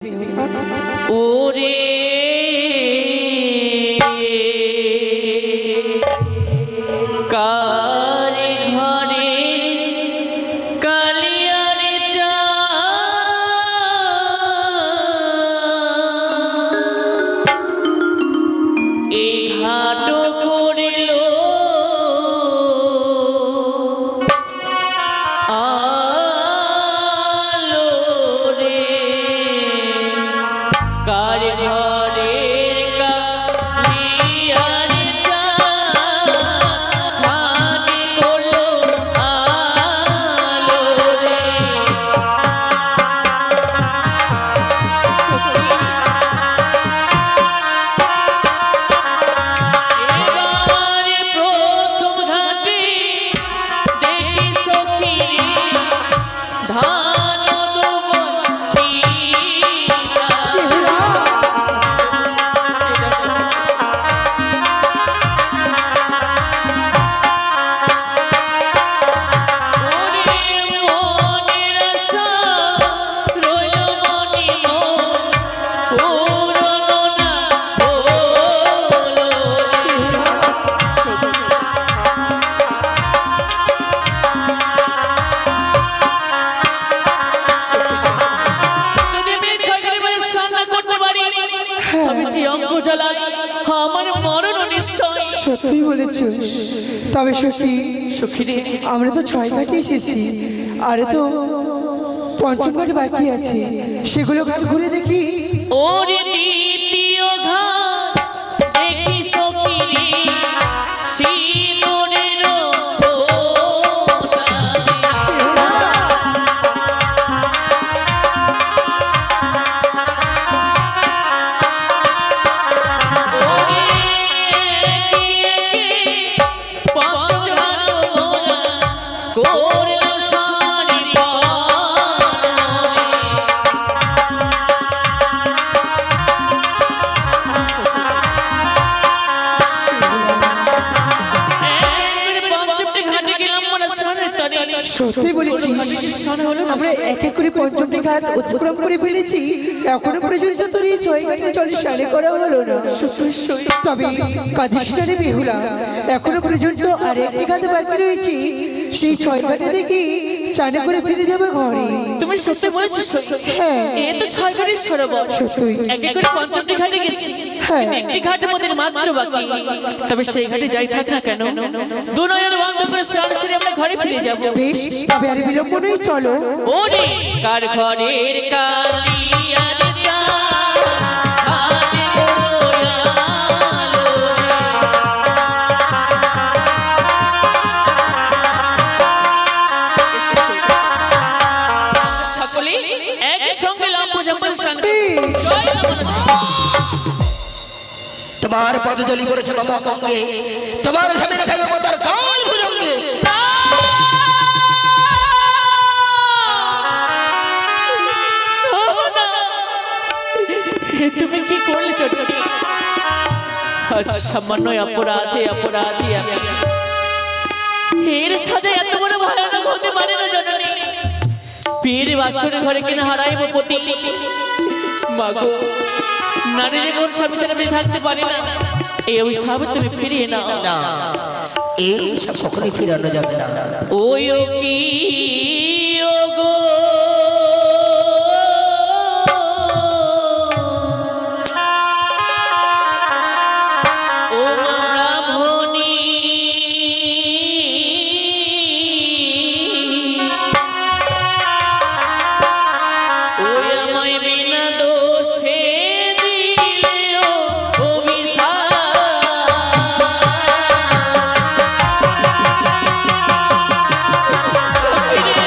ওরে কার ঘরে কালিয়ার চা এই ঘাটো করিল আলো রে কার ঘরে কালিয়ার চা ভাগে করলো আলো রে এবারে প্রথম ঘাটে দেখি সখী ধান বঞ্চিতা ওরে মনের আশা রইল মনি মন পুরনো না হলো যদি আমি ছয়টি বাড়ির সামনা করতে পারি তবে যে অঙ্ক জ্বালাই আমার মরণ নিশ্চয়। সত্যি বলেছো। তবে সখী সখী রে আমরা তো 6 ঘাটে এসেছি, আরে তো পঞ্চম ঘাট বাকি আছে, সেগুলো ঘাট ঘুরে দেখি। ওরে দ্বিতীয় ঘাট দেখি সখী সিঁদুরের ফোঁটা। ওরে একে একে পঞ্চম ঘাট মোরা করলো সমানি পঞ্চমটি ঘাটে গেলাম মনে শোনের তরে সত্যি বলেছি, আমরা এক এক করে পঞ্চমটি ঘাট অতিক্রম করে ফেলেছি, এখনো পর্যন্ত তোর এই 6 ঘাটের জল স্নান করা হলো না। তবে কাদিসটারে বেহুলা এখনো পর্যন্ত আর একটি ঘাটে বাকি রয়েছে, সেই 6 ঘাটে দেখি চান করে ফিরে যাবে ঘরে। তুমি সত্যি বলেছিস? হ্যাঁ এ তো 6 ঘাটের সরোবর, সত্যি। এক এক করে পঞ্চমটি ঘাটে গেছি, হ্যাঁ। কিন্তু একটি ঘাট আমাদের মাত্র বাকি। তবে সেই ঘাটে যাই থাক না কেন, দু নয়ন বন্ধ করে স্নান সেরে আমরা ঘরে ফিরে যাব। বেশ, তবে আর বিলম্ব নেই, চলো। ওরে কার ঘরের কালিয়ার চা ভাগে করলো আলো রে। সকলে একসঙ্গে লাম্প জম্পের সঙ্গে জয় নমঃ। তোমার পদজলি করেছে বাবা অঙ্গে, তোমার স্বামী রাখাবে মাতার কাল ভুজঙ্গে। তুমি কি করলে ছোটটি? সামান্য অপরাধী অপরাধী আমি, এর সাথে এত বড় ভয়ানক হতে পারে না জননী। পীর বাসর ঘরে কিনা হারাইব পতি, মাগো নারী যে কোন স্বামী ছাড়া বেঁচে থাকতে পারে না, এই অভিশাপ তুমি ফিরিয়ে নাও। না, এই সব কখনোই ফিরানো যাবে না। ওই ও কি ও গো ও মা ব্রাহ্মণী, ওই আমায় বিনা দোষে দিলে ও অভিশাপ। সখী রে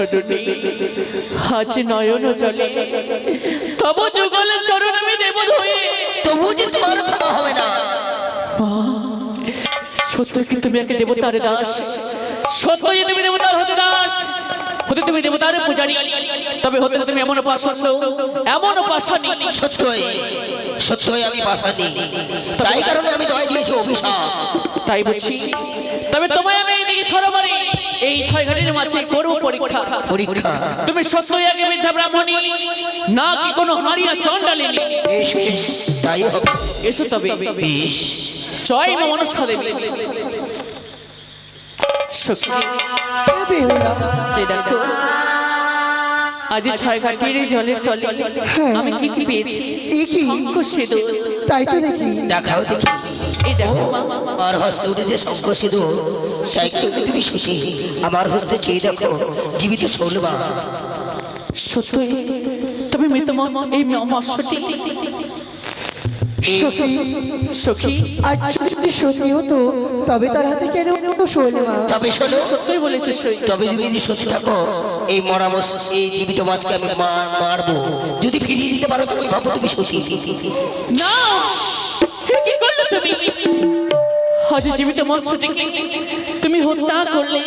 জননী আজ নয়ন জলে তব যুগল চরণ আমি দেব ধয়ে তবু যে তোমার ক্ষমা হবে না। সত্য কি তুমি একে দেবতার দাস? সত্যই তুমি দেবতার হতে দাস, হতে তুমি দেবতার পূজারী, তবে হতে তুমি এমন পাষণ্ড, এমন পাষাণী। সত্যই সত্যই আমি পাশানি, তাই কারণে আমি তোমায় দিয়েছি অভিশাপ। তাই বুঝছি, তবে তোমায় আমি এইদিকে সরোবরে এই 6 ঘাটের মাঝে করব পরীক্ষা। পরীক্ষা? তুমি সত্যই আগে বিদ্যা ব্রাহ্মণী না কি কোনো হারিয়া চণ্ডালিনী? বেশ বেশ, তাই হবে। এসো তবে। বেশ। জয় মা মনসা দেবী। সখী বেহুলা, যে দেখো আজ 6 ঘাটের এই জলের তলে আমি কি কি পেয়েছি? এ কি? শঙ্খ সিঁদুর। তাই তো দেখি। দেখাও দেখি। এই দেখো মা, আর হস্তে উঠে যে শঙ্খ সিঁদুর, তাই কিন্তু তুমি সুখী। আমার হস্তে চেয়ে দেখো জীবিত শোল মাছ। সত্যই তবে মৃত এই মৎস্যটি সখী, সখী আজ যদি সত্যি হতো তবে তার হাতে কেন শোল মাছ? তবে শোনো, সত্যই বলেছে সই। তবে যদি সত্যি থাকো এই মরা মাছ, এই জীবিত মাছকে আমি মারবো। যদি ফিরিয়ে দিতে পারো তুমি ভাবো তুমি সত্যি। না, এ কি করলে তুমি? আজ জীবিত মৎস্যটিকে তুমি হত্যা করলে।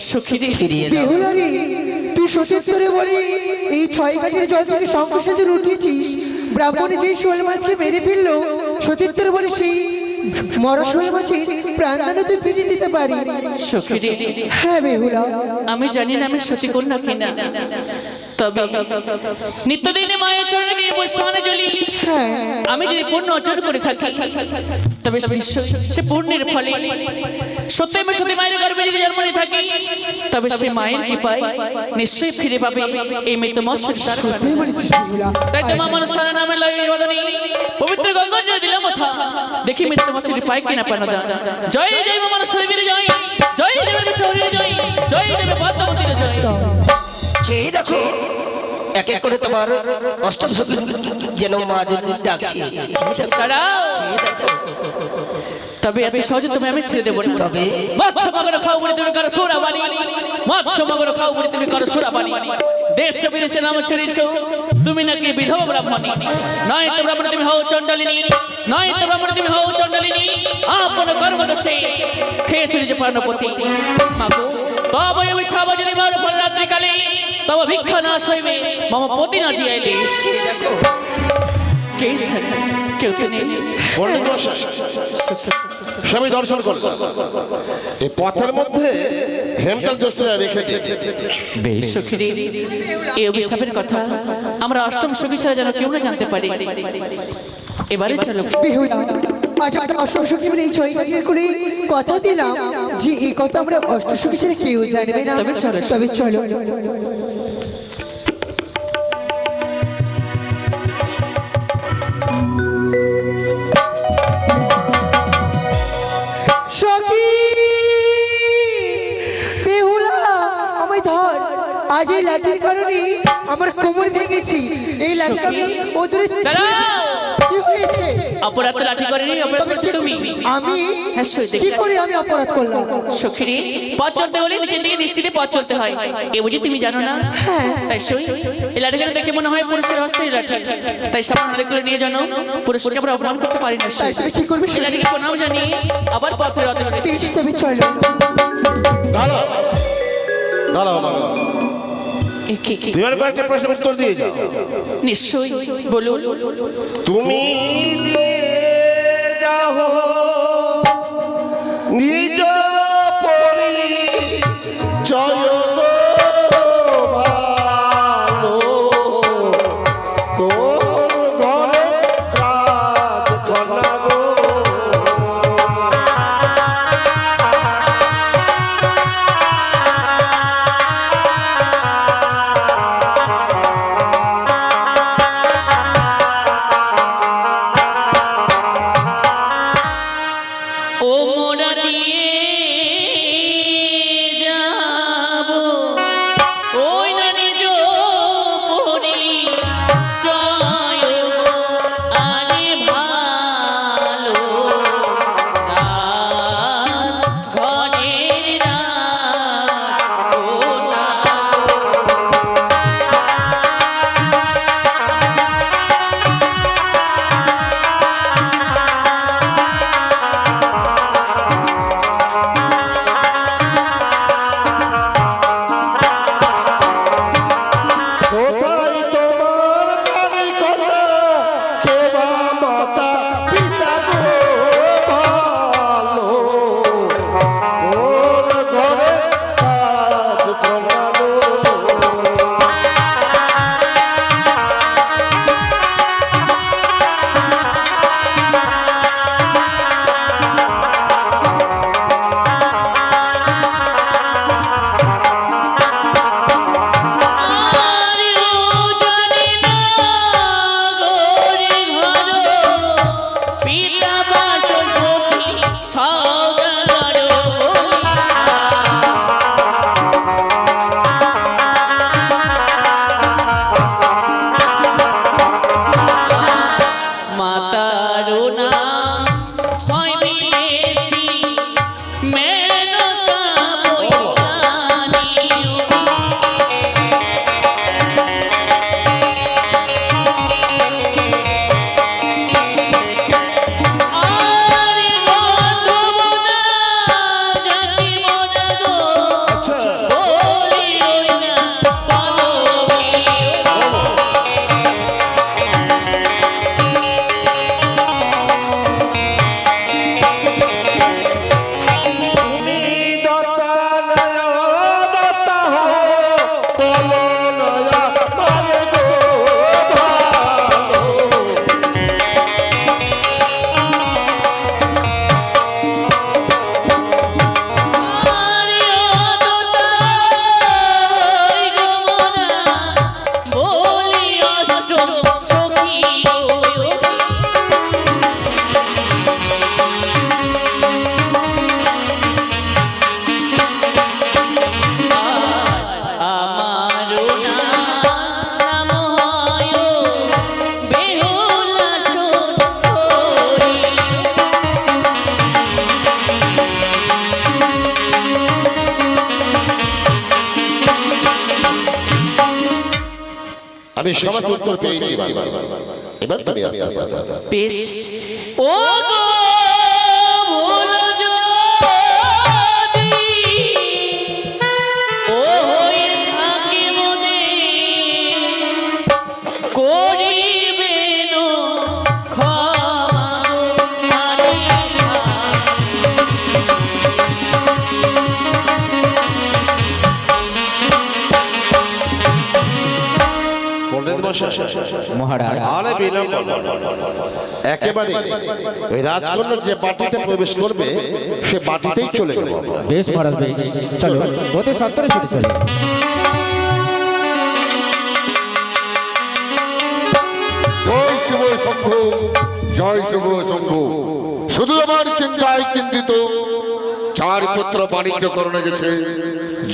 সখী রে, ফিরিয়ে দাও। বেহুলা রে, তুই সত্যি বলি এই 6 ঘাটের জল থেকে শঙ্খ সিঁদুর উঠেছিস, ব্রাহ্মণী যে শোল মাছকে মেরে ফেললো, সতীর্থের বলে সেই মরা শোল মাছের প্রাণদানে তুই ফিরিয়ে দিতে পারি। সখী রে, হ্যাঁ বেহুলা, আমি জানি না আমি সত্যি কন্যা কিনা, তবে নিত্যদিনে মায়ের চরণে নিয়ে পুষ্পাঞ্জলি জ্বলি। হ্যাঁ আমি যদি পূর্ণ অর্জন করে থাকি তবে সে পূর্ণের ফলে সত্যি আমি সত্যি মায়ের গর্ভে যদি জন্ম নিয়ে থাকি তবে সে মায়ের কৃপায় নিশ্চয়ই ফিরে পাবে এই মৃত মৎস্যটি তার প্রাণ। তুই বলেছিস বেহুলা। তাই তো মা মনসা নামে লয়ে বদনী পবিত্র গঙ্গা জল দিলাম মাথা, দেখি মৃত মৎস্যটি পায় কিনা পানা দান। জয় জয় মা মনসা দেবীর জয়, জয় দেবী বিশ্বহরীর জয়, জয় দেবী পদ্মাবতীর জয়। চেয়ে দেখো এক এক করে তোমার অষ্টম সখী যেন মা যদি ডাকছি। দাঁড়াও, তবে এত সহজে তুমি আমি ছেড়ে দেবো না। তবে মৎস্য মগর খাও বলে তুমি করো সুরাবানি, মৎস্য মগর খাও বলে তুমি করো সুরাবানি। দেশ বিদেশে নাম ছেড়েছ তুমি নাকি বিধবা ব্রাহ্মণী, নয় তো ব্রাহ্মণ তুমি হও চণ্ডালিনী, নয় তো ব্রাহ্মণ তুমি হও চণ্ডালিনী। আপন কর্মদোষে খেয়েছিল যে প্রাণপতি মাগো, তবে আমি সব যদি বার ফল রাত্রিকালে তবে ভিক্ষা না সইবে মম পতি না জিয়াইলে। কে স্থানে কেউ তো নেই। সবাই দর্শন করলাম, এই পথের মধ্যে হেমতাল দোষটা রেখে দিই। বেশ সখী রে, এই অভিশাপের কথা আমরা অষ্টম সখী ছাড়া যেন কেউ না জানতে পারি। এবারে চলো বেহুলা, আজ আমরা অষ্টসখী মিলে এই 6 ঘাটের করে কথা দিলাম যে এই কথা আমরা অষ্টসখী ছাড়া কেউ জানবে না। তবে চলো। তবে চলো। সখী, বেহুলা, আমায় ধর। আজ এই লাঠির কারণে আমার কোমর ভেঙেছি। এই লাঠি আমি ওদরে দাঁড়াও। কি হয়েছে? অপরাধ তো লাঠি করেনি, অপরাধ করেছো তুমি। আমি হ্যাঁ, সই কি দেখলাম। করে আমি অপরাধ করলাম? সখী রে, পথ চলতে হলে নিচের দিকে দৃষ্টিতে পথ চলতে হয়, এ বুঝি তুমি জানো না? তাই সই এই লাঠিগুলো দেখে মনে হয় পুরুষের হস্তেই লাঠি, তাই সামনে লাঠিগুলো নিয়ে জানো পুরুষকে আমরা অপমান করতে পারি না। তাই তুমি কি করবে? এই লাঠিকে প্রণাম জানিয়ে আবার পথে রতে বেশ, তবে চলো। দাঁড়াও দাঁড়াও দাঁড়াও, তুমি আর কয়েকটা প্রশ্নের উত্তর দিয়ে যাও। নিশ্চয়ই বলুন। তুমি দিয়ে যাও নিজ পরিচয় গো ভালো, কোন ঘরে রাজকন্যা গো। আমি সমস্ত উত্তর পেয়েছি এবার তুমি আস্তে আস্তে বেশ ও গো ভুল যদি ও হয়ে থাকে মনে করিবেন ক্ষমা পণ্ডিত মশাই মহারাজ আরে বিলম্ব একেবারে ওই রাজকন্যা যে বাটিতে প্রবেশ করবে সে বাটিতেই চলে গেল বেশ মহারাজ বেশ চলো অতি সত্তরে ছুটে চলো জয় শিব শম্ভু জয় শিব শম্ভু শুধু আমার চিন্তায় চিন্তিত চার পুত্র বাণিজ্য করণে গেছে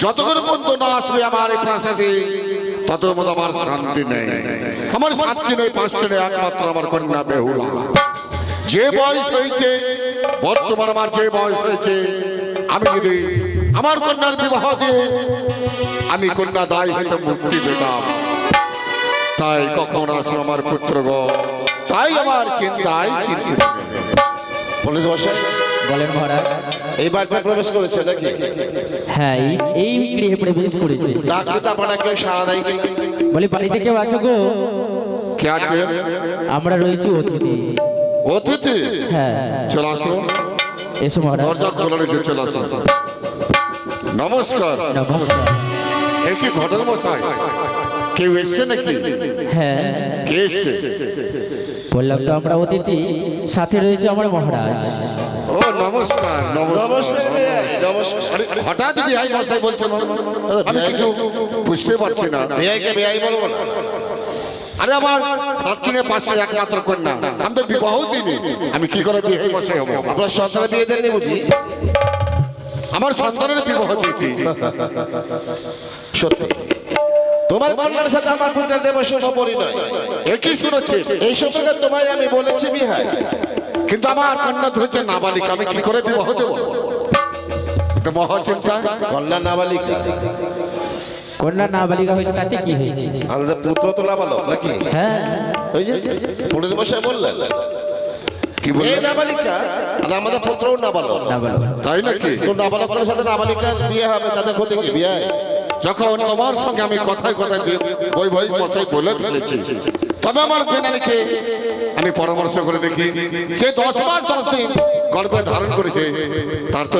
যতক্ষণ পর্যন্ত না আসবে আমার এই প্রাসাদে ততক্ষণ পর্যন্ত আমার শান্তি নেই আমার শান্তি নেই পাঁচটি নেই একমাত্র আমার কন্যা বেহুলা যে বয়স হয়েছে বর্তমান আমার যে বয়স হয়েছে আমি যদি আমার কন্যার বিবাহ দিয়ে আমি কন্যা দায় হইতে মুক্তি পেতাম তাই কখন আসলো আমার পুত্রগণ তাই আমার চিন্তায় চিন্তিত পণ্ডিত মশাই বলেন মহারাজ এই বাড়িতে প্রবেশ করেছে নাকি হ্যাঁ এই গৃহে প্রবেশ করেছে ডাক দিতে আপনারা কেউ সাড়া দেয় কি বলি বাড়িতে কেউ আছো গো কে আছে আমরা রয়েছি অতিথি অতিথি হ্যাঁ চলে আসো এসো মহারাজ দরজা খোলা রয়েছে চলে আসো নমস্কার নমস্কার এ কি ঘটক মশাই কেউ এসছে নাকি হ্যাঁ কে এসছে বললাম তো আমরা অতিথি সাথে রয়েছে আমার মহারাজ ও নমস্কার নমস্কার নমস্কার আরে, হঠাৎ বিহাই মশাই বলছেন আমি কিছু বুঝতে পারছি না বেআইকে বেআই বলবো না আরে আমার সাতটিনে পাঁচটা একমাত্র কন্যা আমি তো বিবাহ দিইনি আমি কি করে বিহাই মশাই হবো আপনার সন্তানের বিয়ে দেননি বুঝি আমার সন্তানের বিবাহ দিয়েছি সত্যি তোমার কন্যার সাথে আমার পুত্রের দেব শুভ পরিণয় একই শুনেছি এই সম্পর্কে তোমায় আমি বলেছি বিহাই কিন্তু আমার কন্যা ধরেছে নাবালিকা আমি কি করে বিবাহ দেবো তো মহা চিন্তা কন্যা নাবালিকা কন্যা নাবালিকা হয়েছে তাতে কি হয়েছে আমাদের পুত্র তো নাবালক নাকি হ্যাঁ ওই যে পণ্ডিত মশাই বললেন কি এই বললেন নাবালিকা আর আমাদের পুত্রও নাবালক নাবালিকা তাই নাকি তো নাবালকের সাথে নাবালিকার বিয়ে হবে তাদের ক্ষতি কি বিয়ে যখন তোমার সঙ্গে আমি কথায় কথায় বই বই মশাই বলে ফেলেছি তবে আমার বেনালিকে আমি পরামর্শ করে দেখি যে 10 মাস 10 দিন গর্ভে ধারণ করেছে তার তো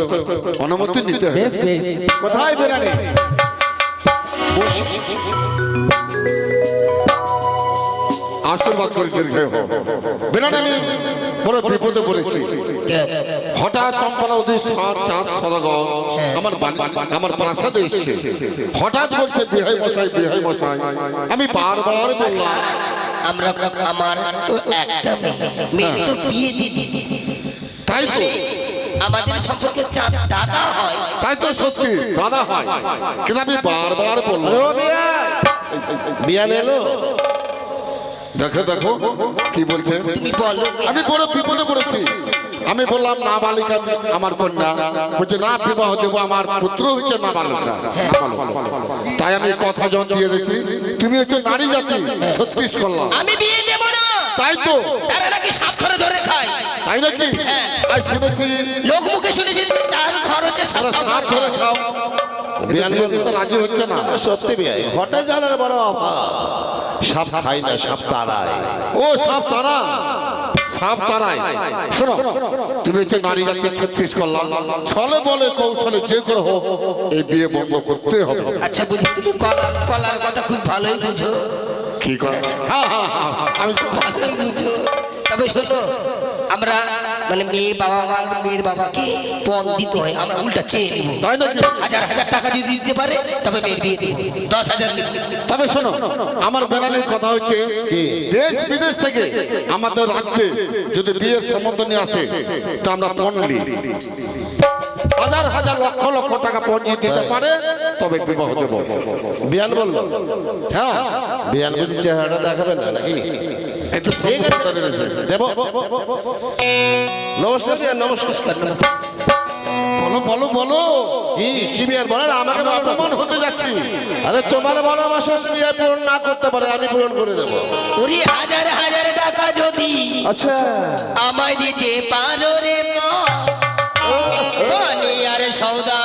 অনুমতি নিতে হবে বেশ বেশ কোথায় বেনালি আশীর্বাদ করে দীর্ঘ হোক বেনালি আমি বড় বিপদে পড়েছি হঠাৎ চম্পলা ওদের চাঁদ সদাগর আমার প্রাসাদে এসছে হঠাৎ বলছে বিহাই মশাই আমি বারবার বললাম আমরা আমার তো একটা মেয়ে তো বিয়ে দিদি তাই তো আমাদের সম্পর্কে চাঁদ দাদা হয় তাই তো সত্যি দাদা হয় কিন্তু আমি বারবার বললাম বিয়া এলো দেখো দেখো কি বলছে তুমি বলো আমি বড় বিপদে পড়েছি আমি বললাম নাবালিকা আমার কন্যা বলছে না বিবাহ দেবো আমার পুত্র হচ্ছে নাবালিকা তাই আমি কথা জন দিয়ে দিয়েছি তুমি হচ্ছে নারী জাতি 36 করলাম আমি বিয়ে দেব না তাই তো তারা নাকি সাপ ধরে ধরে খায় তাই নাকি আজ শুনেছি লোক মুখে শুনেছি তার খরচে তারা সাপ ধরে খাও বিয়া বিয়ে দিতে রাজি হচ্ছে না সত্যি বিয়ে হঠাৎ জানার বড় অভাব সাপ খাই না সাপ তাড়ায় ও সাপ তারাই শোনো তুমি হচ্ছে নারী জাতি 36 করলাম ছলে বলে কৌশলে যে করে হোক এই বিয়ে বন্ধ করতে হবে আচ্ছা বুঝি তুমি কলার কথা খুব ভালোই বুঝো কি করে হ্যাঁ আমি তো ভালোই বুঝো তবে শোনো আমরা মানে মেয়ের বাবাকে পণ দিতে হয় আমরা উল্টা চেয়ে নেব তাই নাকি হাজার হাজার টাকা যদি দিতে পারে তবে মেয়ের বিয়ে দেব 10,000 লিখবে তবে শোনো আমার বেনালির কথা হচ্ছে দেশ বিদেশ থেকে আমাদের রাজ্যে যদি বিয়ের সম্বন্ধ নিয়ে আসে তা আমরা পণ নিই হাজার হাজার লক্ষ লক্ষ টাকা পণ দিতে পারে তবে বিবাহ দেব বিয়ান বললো হ্যাঁ বিয়ান বুঝি চেহারাটা দেখাবেন না নাকি এই তো ঠিক আছে দেব নমস্কার বিয়ান নমস্কার বলো বলো বলো বলো কি কি বিয়ার বলেন আমাকে আমি বলো না। অপমান হতে যাচ্ছি। আরে তোমার ভালোবাসা বিয়ে পূরণ না করতে পারে আমি পূরণ করে দেবো। ওরে হাজার হাজার টাকা যদি আচ্ছা আমায় দিতে পারো রে মা, পানি আর সৌদা